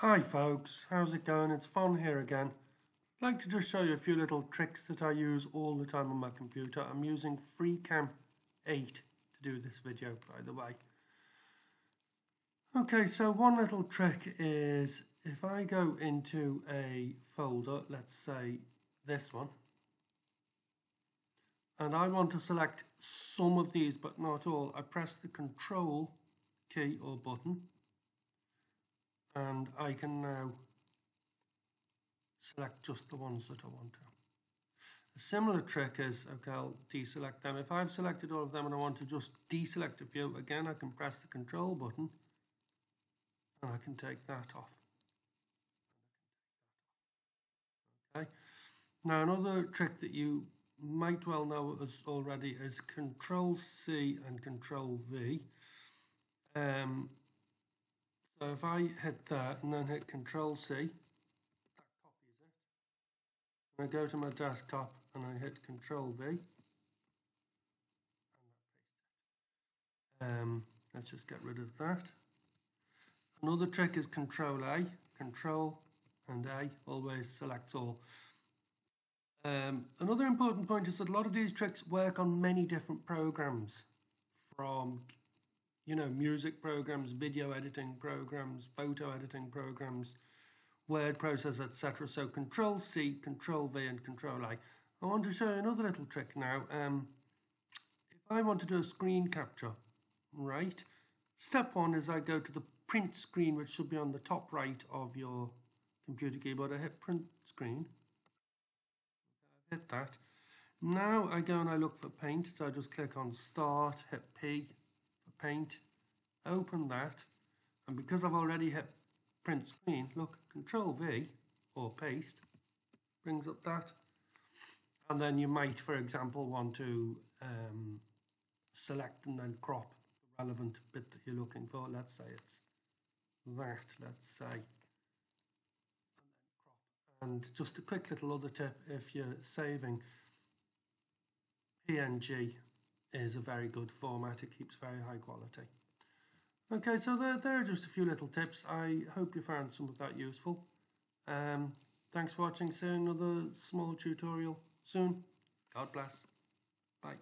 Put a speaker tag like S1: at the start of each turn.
S1: Hi folks, how's it going? It's Fono here again. I'd like to just show you a few little tricks that I use all the time on my computer. I'm using FreeCam 8 to do this video, by the way. Okay, so one little trick is if I go into a folder, let's say this one, and I want to select some of these but not all, I press the Control key or button and I can now select just the ones that I want to. A similar trick is, okay, I'll deselect them. If I've selected all of them and I want to just deselect a few, again I can press the Control button and I can take that off. Okay. Now another trick that you might well know already is Control C and Control V. So if I hit that and then hit Control C, that copies it. And I go to my desktop and I hit Control V, and that pastes it. Let's just get rid of that. Another trick is Control A, Control and A always selects all. Another important point is that a lot of these tricks work on many different programs, from music programs, video editing programs, photo editing programs, word processor, etc. So Control C, Control V and Control A. I want to show you another little trick now. If I want to do a screen capture, right, step one is I go to the print screen, which should be on the top right of your computer keyboard. I hit print screen. I hit that. Now I go and I look for paint, so I just click on start, hit P for paint, open that, and because I've already hit print screen, look, Control V or paste brings up that, and then you might, for example, want to select and then crop the relevant bit that you're looking for. Let's say it's that, let's say, and then crop. And just a quick little other tip, if you're saving, PNG is a very good format. It keeps very high quality. Okay, so there are just a few little tips. I hope you found some of that useful. Thanks for watching. See you in another small tutorial soon. God bless. Bye.